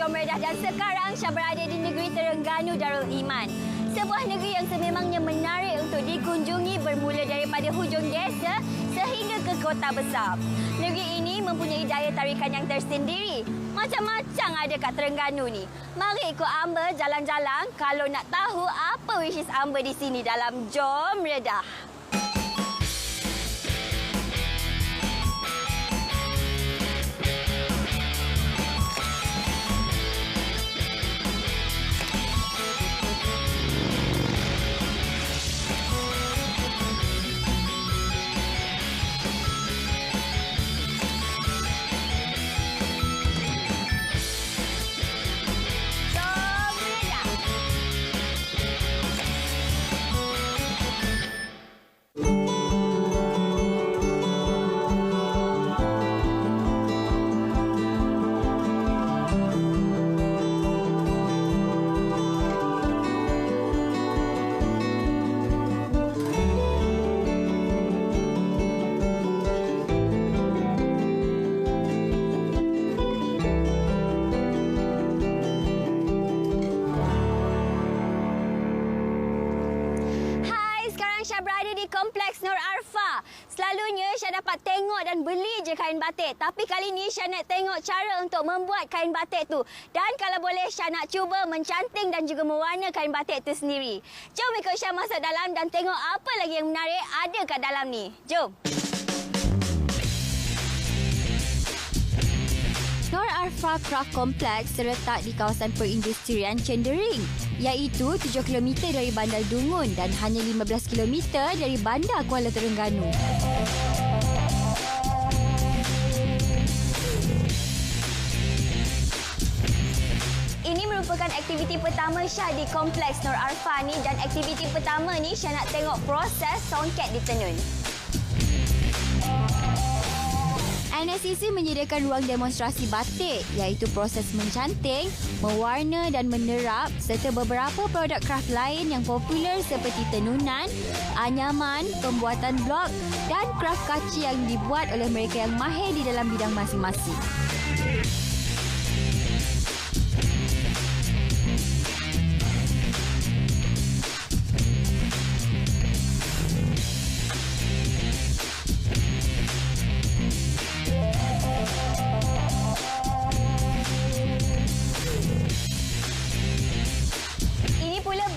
Jom Redah dan sekarang Syah berada di negeri Terengganu Darul Iman. Sebuah negeri yang sememangnya menarik untuk dikunjungi bermula daripada hujung desa sehingga ke kota besar. Negeri ini mempunyai daya tarikan yang tersendiri. Macam-macam ada kat Terengganu ni. Mari ikut Amber jalan-jalan kalau nak tahu apa wishes Amber di sini dalam Jom Redah. Syah berada di Kompleks Nur Arfa. Selalunya Syah dapat tengok dan beli je kain batik. Tapi kali ni Syah nak tengok cara untuk membuat kain batik tu. Dan kalau boleh Syah nak cuba mencanting dan juga mewarna kain batik tu sendiri. Jom ikut Syah masuk dalam dan tengok apa lagi yang menarik ada kat dalam ni. Jom. Nur Arfa Craft Complex terletak di kawasan perindustrian Cendering, iaitu 7 km dari Bandar Dungun dan hanya 15 km dari Bandar Kuala Terengganu. Ini merupakan aktiviti pertama Syah di Kompleks Nur Arfa ni, dan aktiviti pertama ni Syah nak tengok proses songket ditenun. NSCC menyediakan ruang demonstrasi batik, iaitu proses mencanting, mewarna dan menerap serta beberapa produk kraft lain yang popular seperti tenunan, anyaman, pembuatan blok dan kraft kaci yang dibuat oleh mereka yang mahir di dalam bidang masing-masing.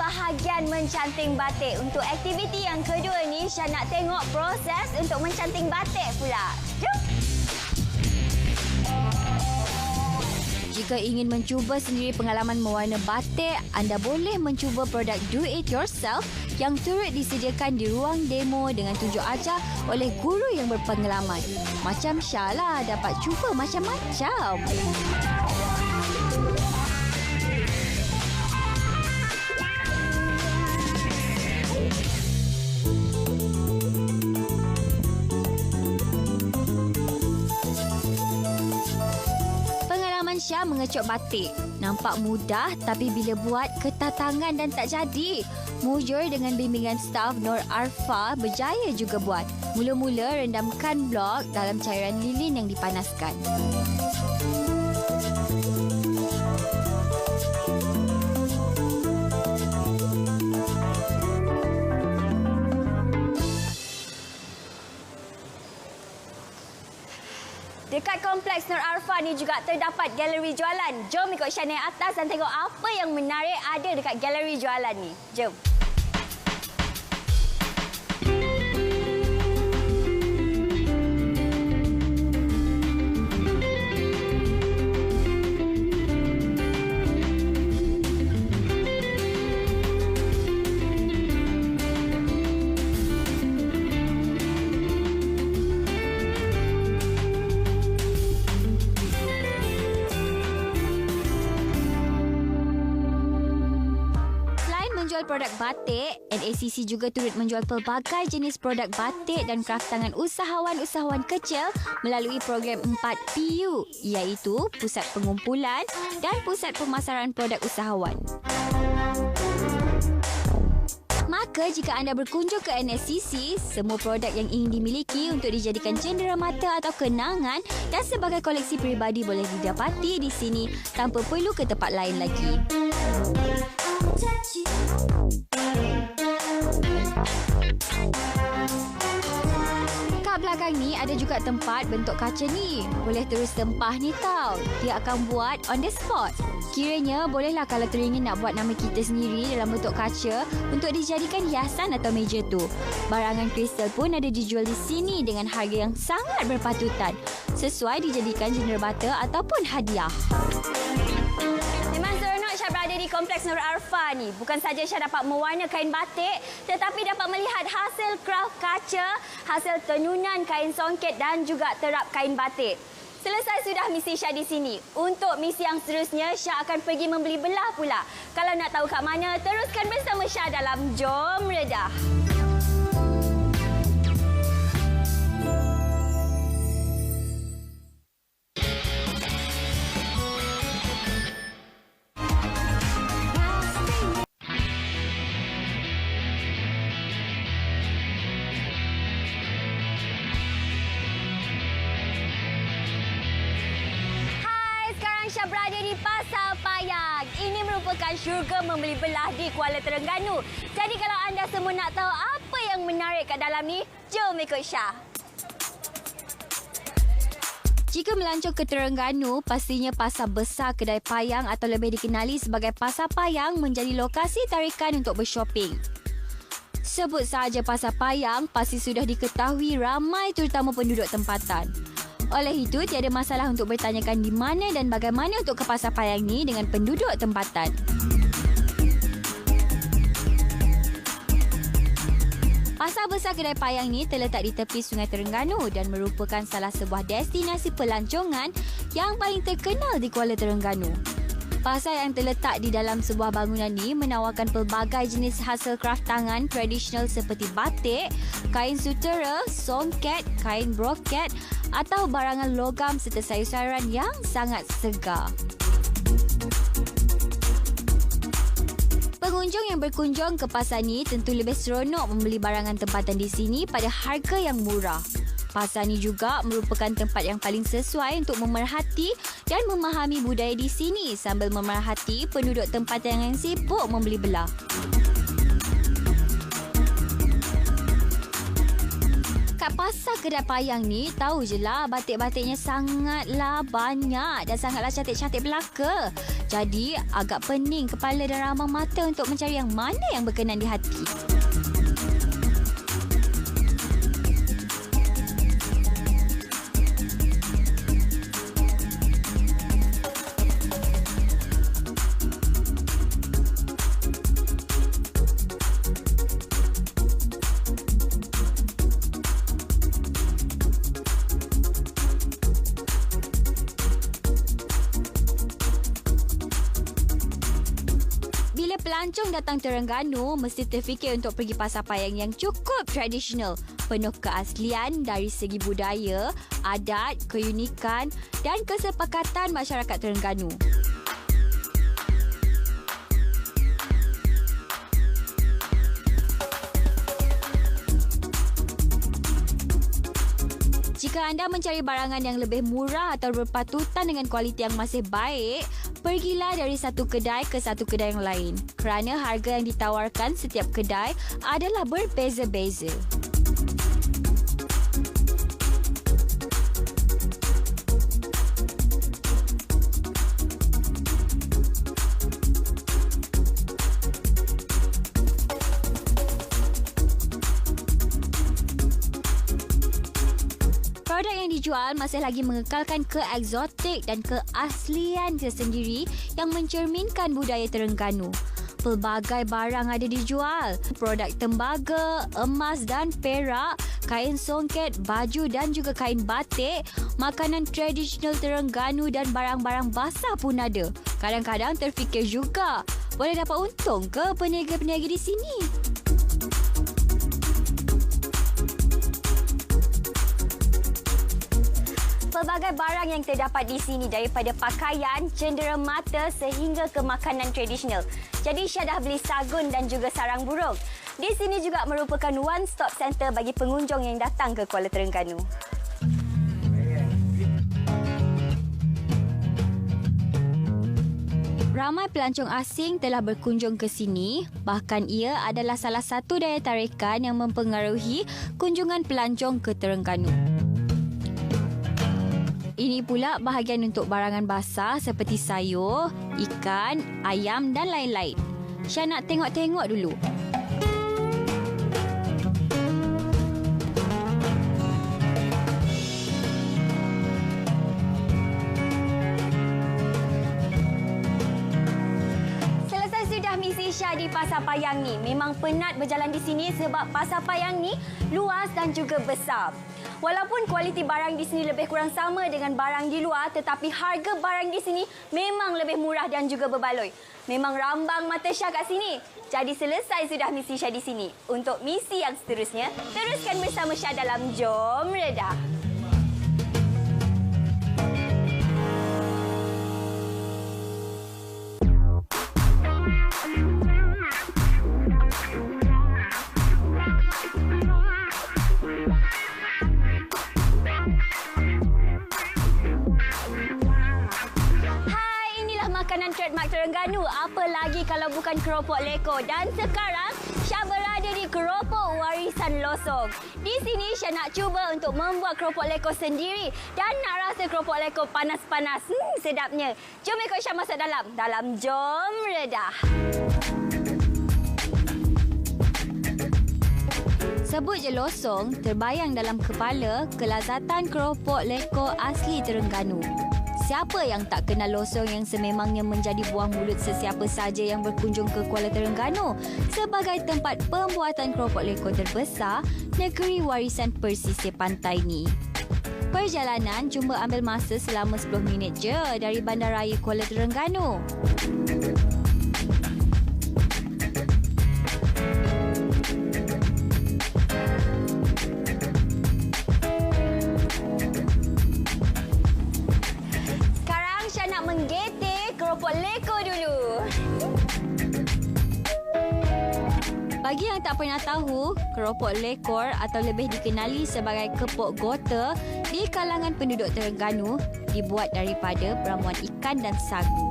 Bahagian mencanting batik. Untuk aktiviti yang kedua ni, Syah nak tengok proses untuk mencanting batik pula. Jom! Jika ingin mencuba sendiri pengalaman mewarna batik, anda boleh mencuba produk Do It Yourself yang turut disediakan di ruang demo dengan tunjuk ajar oleh guru yang berpengalaman. Macam Syah lah, dapat cuba macam-macam. Syah mengecok batik. Nampak mudah tapi bila buat ketat tangan dan tak jadi. Mujur dengan bimbingan staf Nur Arfa berjaya juga buat. Mula-mula rendamkan blok dalam cairan lilin yang dipanaskan. Dekat Kompleks Nur Arfa ni juga terdapat galeri jualan. Jom ikut Syah naik atas dan tengok apa yang menarik ada dekat galeri jualan ni. Jom. Produk batik, NACC juga turut menjual pelbagai jenis produk batik dan kraft tangan usahawan-usahawan kecil melalui program 4PU, iaitu Pusat Pengumpulan dan Pusat Pemasaran Produk Usahawan. Maka jika anda berkunjung ke NSCC, semua produk yang ingin dimiliki untuk dijadikan cenderamata atau kenangan dan sebagai koleksi peribadi boleh didapati di sini tanpa perlu ke tempat lain lagi. Kat belakang ni ada juga tempat bentuk kaca ni. Boleh terus tempah ni tau. Dia akan buat on the spot. Kiranya bolehlah kalau teringin nak buat nama kita sendiri dalam bentuk kaca untuk dijadikan hiasan atau meja tu. Barangan kristal pun ada dijual di sini dengan harga yang sangat berpatutan. Sesuai dijadikan cenderamata ataupun hadiah. Memang seronok Syah berada di Kompleks Nur Arfa ni. Bukan saja Syah dapat mewarna kain batik, tetapi dapat melihat hasil kraft kaca, hasil tenunan kain songket dan juga terap kain batik. Selesai sudah misi Syah di sini. Untuk misi yang seterusnya, Syah akan pergi membeli belah pula. Kalau nak tahu kat mana, teruskan bersama Syah dalam Jom Redah. Syah berada di Pasar Payang. Ini merupakan syurga membeli belah di Kuala Terengganu. Jadi kalau anda semua nak tahu apa yang menarik kat dalam ni, jom ikut Syah. Jika melancong ke Terengganu, pastinya Pasar Besar Kedai Payang atau lebih dikenali sebagai Pasar Payang menjadi lokasi tarikan untuk bershopping. Sebut sahaja Pasar Payang, pasti sudah diketahui ramai terutama penduduk tempatan. Oleh itu, tiada masalah untuk bertanyakan di mana dan bagaimana untuk ke Pasar Payang ni dengan penduduk tempatan. Pasar Besar Kedai Payang ni terletak di tepi Sungai Terengganu dan merupakan salah sebuah destinasi pelancongan yang paling terkenal di Kuala Terengganu. Pasar yang terletak di dalam sebuah bangunan ni menawarkan pelbagai jenis hasil kraft tangan tradisional seperti batik, kain sutera, songket, kain broket atau barangan logam serta sayur-sayuran yang sangat segar. Pengunjung yang berkunjung ke pasar ni tentu lebih seronok membeli barangan tempatan di sini pada harga yang murah. Pasar ni juga merupakan tempat yang paling sesuai untuk memerhati dan memahami budaya di sini sambil memerhati penduduk tempatan yang sibuk membeli belah. Kat Pasar Kedai Payang ni, tahu je lah batik-batiknya sangatlah banyak dan sangatlah cantik-cantik belaka. Jadi, agak pening kepala dan ramang mata untuk mencari yang mana yang berkenan di hati. Pelancong datang Terengganu mesti terfikir untuk pergi Pasar Payang yang cukup tradisional, penuh keaslian dari segi budaya, adat, keunikan dan kesepakatan masyarakat Terengganu. Jika anda mencari barangan yang lebih murah atau berpatutan dengan kualiti yang masih baik, pergilah dari satu kedai ke satu kedai yang lain kerana harga yang ditawarkan setiap kedai adalah berbeza-beza. Produk yang dijual masih lagi mengekalkan keeksotik dan keaslian tersendiri yang mencerminkan budaya Terengganu. Pelbagai barang ada dijual. Produk tembaga, emas dan perak, kain songket, baju dan juga kain batik, makanan tradisional Terengganu dan barang-barang basah pun ada. Kadang-kadang terfikir juga, boleh dapat untung ke peniaga-peniaga di sini? Pelbagai barang yang terdapat di sini daripada pakaian, cenderamata sehingga ke makanan tradisional. Jadi Syah dah beli sagun dan juga sarang burung. Di sini juga merupakan one-stop center bagi pengunjung yang datang ke Kuala Terengganu. Ramai pelancong asing telah berkunjung ke sini, bahkan ia adalah salah satu daya tarikan yang mempengaruhi kunjungan pelancong ke Terengganu. Ini pula bahagian untuk barangan basah seperti sayur, ikan, ayam dan lain-lain. Syah nak tengok-tengok dulu. Selesai sudah misi Syah di Pasar Payang ni. Memang penat berjalan di sini sebab Pasar Payang ni luas dan juga besar. Walaupun kualiti barang di sini lebih kurang sama dengan barang di luar, tetapi harga barang di sini memang lebih murah dan juga berbaloi. Memang rambang mata Syah kat sini. Jadi selesai sudah misi Syah di sini. Untuk misi yang seterusnya, teruskan bersama Syah dalam Jom Redah. Makanan trademark Terengganu, apa lagi kalau bukan keropok leko. Dan sekarang Syah berada di Keropok Warisan Losong. Di sini Syah nak cuba untuk membuat keropok leko sendiri dan nak rasa keropok leko panas-panas. Sedapnya. Jom ikut Syah masuk dalam Jom Redah. Sebut je losong, terbayang dalam kepala kelazatan keropok leko asli Terengganu. Siapa yang tak kenal losong yang sememangnya menjadi buah mulut sesiapa saja yang berkunjung ke Kuala Terengganu sebagai tempat pembuatan keropok leko terbesar negeri warisan persisir pantai ni. Perjalanan cuma ambil masa selama 10 minit je dari Bandaraya Kuala Terengganu. Keropok leko dulu. Bagi yang tak pernah tahu, keropok lekor atau lebih dikenali sebagai kepok gota di kalangan penduduk Terengganu dibuat daripada ramuan ikan dan sagu.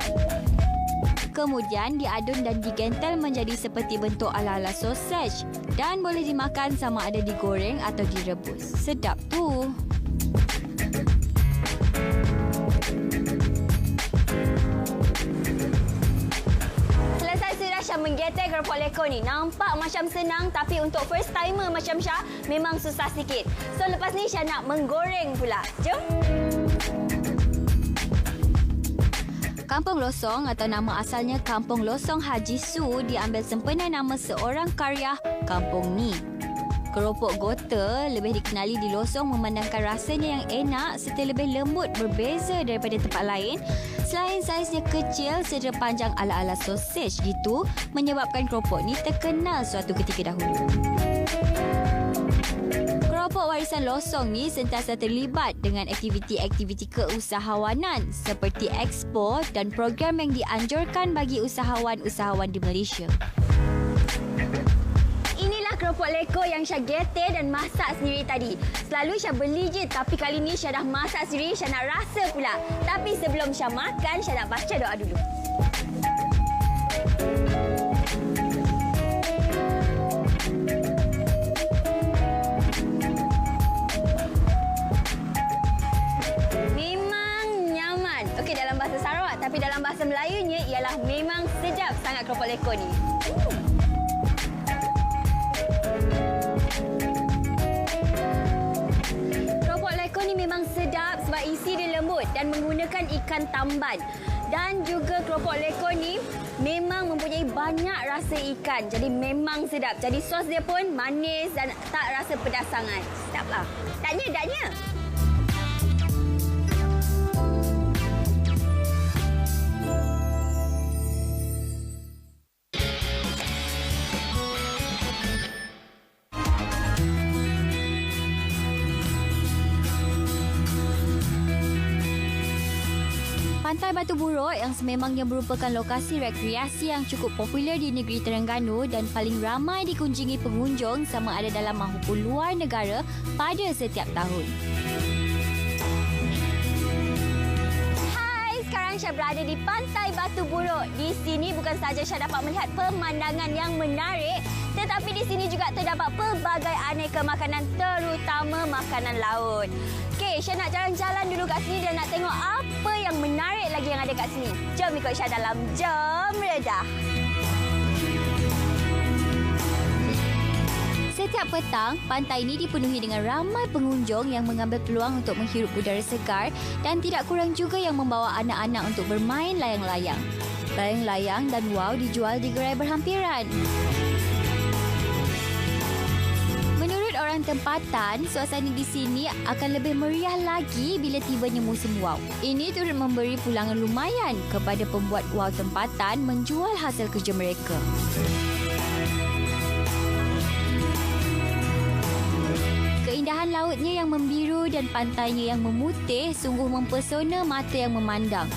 Kemudian diadun dan digentel menjadi seperti bentuk ala-ala sausage dan boleh dimakan sama ada digoreng atau direbus. Sedap tu. Syah menggetek keropok leko ni. Nampak macam senang tapi untuk first timer macam Syah memang susah sikit. So lepas ni Syah nak menggoreng pula. Jom. Kampung Losong atau nama asalnya Kampung Losong Haji Su diambil sempena nama seorang karya kampung ni. Keropok gota lebih dikenali di Losong memandangkan rasanya yang enak serta lebih lembut berbeza daripada tempat lain. Selain saiznya kecil serta panjang ala-ala sausage gitu, menyebabkan keropok ni terkenal suatu ketika dahulu. Keropok Warisan Losong ni sentiasa terlibat dengan aktiviti-aktiviti keusahawanan seperti expo dan program yang dianjurkan bagi usahawan-usahawan di Malaysia. Keropok leko yang Syah getek dan masak sendiri tadi. Selalu Syah beli je, tapi kali ni Syah dah masak sendiri, Syah nak rasa pula. Tapi sebelum Syah makan, Syah nak baca doa dulu. Memang nyaman. Okey, dalam bahasa Sarawak, tapi dalam bahasa Melayunya ialah memang sedap sangat keropok leko ni. Keropok leko ni memang sedap sebab isi dia lembut dan menggunakan ikan tamban. Dan juga keropok leko ni memang mempunyai banyak rasa ikan. Jadi memang sedap. Jadi sos dia pun manis dan tak rasa pedas sangat. Sedaplah. Daknya. Pantai Batu Buruk yang sememangnya merupakan lokasi rekreasi yang cukup popular di negeri Terengganu dan paling ramai dikunjungi pengunjung sama ada dalam maupun luar negara pada setiap tahun. Hai, sekarang Syah berada di Pantai Batu Buruk. Di sini bukan sahaja Syah dapat melihat pemandangan yang menarik, tetapi di sini juga terdapat pelbagai aneka makanan, terutama makanan laut. Okey, Syah nak jalan-jalan dulu kat sini dan nak tengok apa yang menarik lagi yang ada kat sini. Jom ikut Syah dalam Jom Redah. Setiap petang, pantai ini dipenuhi dengan ramai pengunjung yang mengambil peluang untuk menghirup udara segar dan tidak kurang juga yang membawa anak-anak untuk bermain layang-layang. Layang-layang dan wow dijual di gerai berhampiran. Orang tempatan, suasana di sini akan lebih meriah lagi bila tibanya musim wow. Ini turut memberi pulangan lumayan kepada pembuat wow tempatan menjual hasil kerja mereka. Keindahan lautnya yang membiru dan pantainya yang memutih sungguh mempesona mata yang memandang.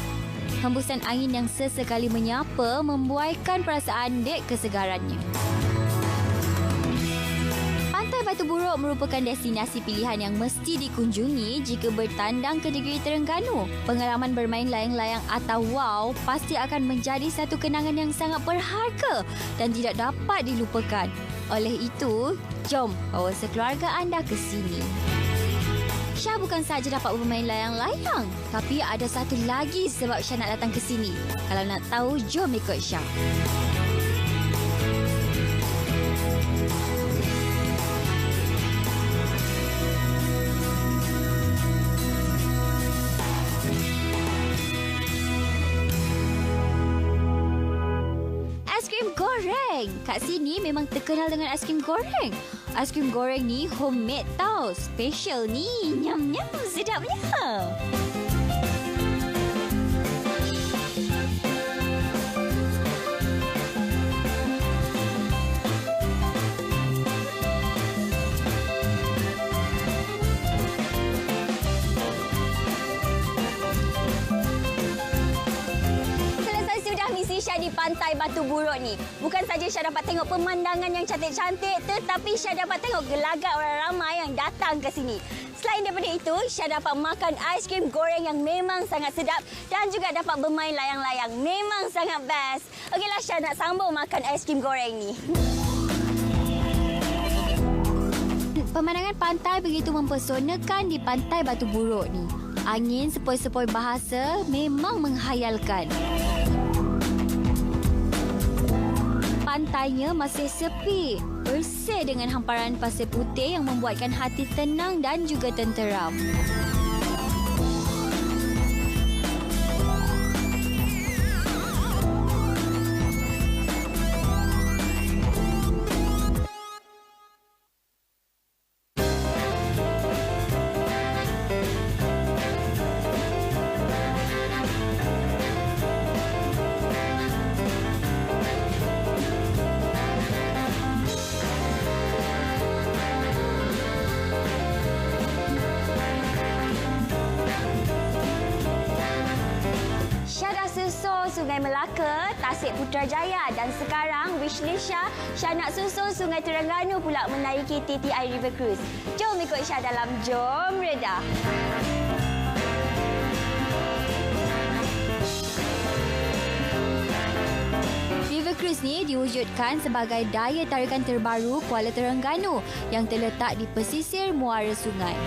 Hembusan angin yang sesekali menyapa membuaikan perasaan dek kesegarannya. Batu Buruk merupakan destinasi pilihan yang mesti dikunjungi jika bertandang ke negeri Terengganu. Pengalaman bermain layang-layang atau wow pasti akan menjadi satu kenangan yang sangat berharga dan tidak dapat dilupakan. Oleh itu, jom bawa sekeluarga anda ke sini. Syah bukan sahaja dapat bermain layang-layang, tapi ada satu lagi sebab Syah nak datang ke sini. Kalau nak tahu, jom ikut Syah. Goreng. Kat sini memang terkenal dengan aiskrim goreng. Aiskrim goreng ni homemade tau. Special ni. Nyam-nyam. Sedapnya. Syah di Pantai Batu Buruk ni. Bukan saja Syah dapat tengok pemandangan yang cantik-cantik, tetapi Syah dapat tengok gelagat orang ramai yang datang ke sini. Selain daripada itu, Syah dapat makan aiskrim goreng yang memang sangat sedap dan juga dapat bermain layang-layang. Memang sangat best. Okeylah, Syah nak sambung makan aiskrim goreng ni. Pemandangan pantai begitu mempesonakan di Pantai Batu Buruk ni. Angin sepoi-sepoi bahasa memang menghayalkan. Pantainya masih sepi, bersih dengan hamparan pasir putih yang membuatkan hati tenang dan juga tenteram. Sungai Melaka, Tasik Putrajaya dan sekarang wishlist Syah nak susul Sungai Terengganu pula menaiki TTI River Cruise. Jom ikut Syah dalam Jom Redah. River Cruise ni diwujudkan sebagai daya tarikan terbaru Kuala Terengganu yang terletak di pesisir muara sungai.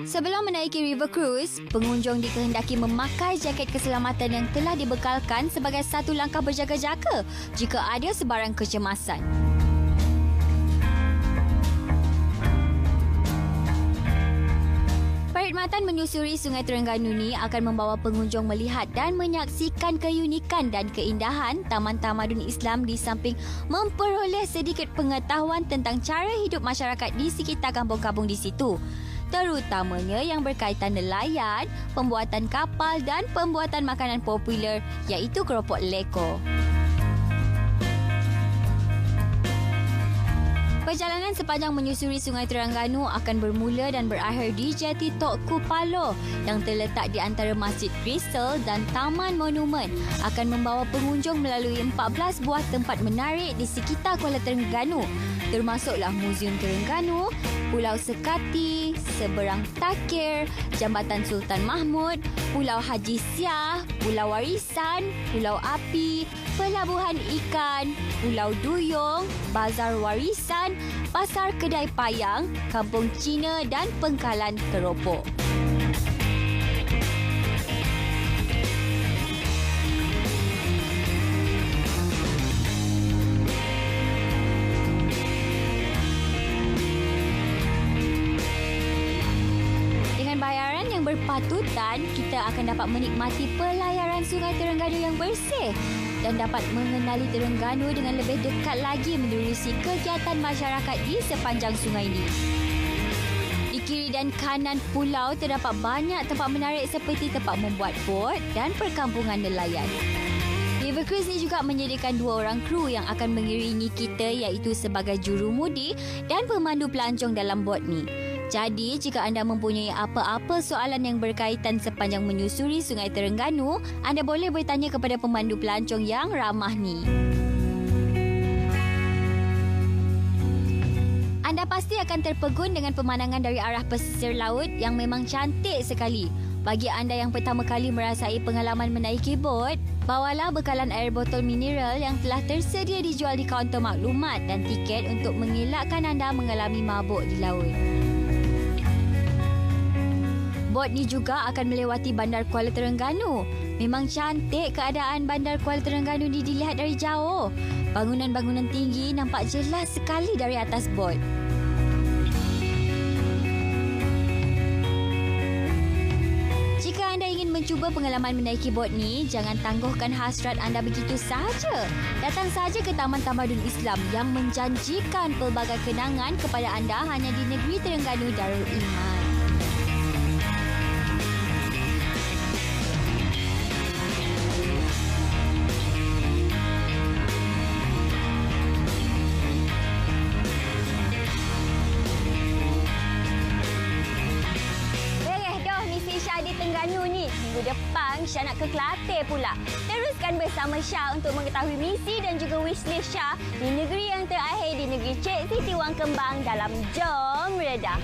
Sebelum menaiki River Cruise, pengunjung dikehendaki memakai jaket keselamatan yang telah dibekalkan sebagai satu langkah berjaga-jaga jika ada sebarang kecemasan. Perkhidmatan menyusuri Sungai Terengganu ni akan membawa pengunjung melihat dan menyaksikan keunikan dan keindahan Taman Tamadun Islam di samping memperoleh sedikit pengetahuan tentang cara hidup masyarakat di sekitar kampung-kampung di situ. Terutamanya yang berkaitan nelayan, pembuatan kapal dan pembuatan makanan popular iaitu keropok leko. Perjalanan sepanjang menyusuri Sungai Terengganu akan bermula dan berakhir di Jati Tok Kupalo yang terletak di antara Masjid Crystal dan Taman Monumen, akan membawa pengunjung melalui 14 buah tempat menarik di sekitar Kuala Terengganu, termasuklah Muzium Terengganu, Pulau Sekati, Seberang Takir, Jambatan Sultan Mahmud, Pulau Haji Siah, Pulau Warisan, Pulau Api, Pelabuhan Ikan, Pulau Duyung, Bazar Warisan, Pasar Kedai Payang, Kampung Cina dan Pengkalan Keropok. Bayaran yang berpatutan, kita akan dapat menikmati pelayaran Sungai Terengganu yang bersih dan dapat mengenali Terengganu dengan lebih dekat lagi menerusi kegiatan masyarakat di sepanjang sungai ini. Di kiri dan kanan pulau terdapat banyak tempat menarik seperti tempat membuat bot dan perkampungan nelayan. River Cruise ni juga menyediakan 2 orang kru yang akan mengiringi kita iaitu sebagai jurumudi dan pemandu pelancong dalam bot ni. Jadi, jika anda mempunyai apa-apa soalan yang berkaitan sepanjang menyusuri Sungai Terengganu, anda boleh bertanya kepada pemandu pelancong yang ramah ni. Anda pasti akan terpegun dengan pemandangan dari arah pesisir laut yang memang cantik sekali. Bagi anda yang pertama kali merasai pengalaman menaiki bot, bawalah bekalan air botol mineral yang telah tersedia dijual di kaunter maklumat dan tiket untuk mengelakkan anda mengalami mabuk di laut. Bot ni juga akan melewati Bandar Kuala Terengganu. Memang cantik keadaan Bandar Kuala Terengganu ni dilihat dari jauh. Bangunan-bangunan tinggi nampak jelas sekali dari atas bot. Jika anda ingin mencuba pengalaman menaiki bot ni, jangan tangguhkan hasrat anda begitu sahaja. Datang saja ke Taman Tamadun Islam yang menjanjikan pelbagai kenangan kepada anda hanya di negeri Terengganu Darul Iman. Minggu depan Syah nak ke Kelantan pula. Teruskan bersama Syah untuk mengetahui misi dan juga wishlist Syah di negeri yang terakhir, di negeri Cik Siti Wang Kembang dalam Jom Redah.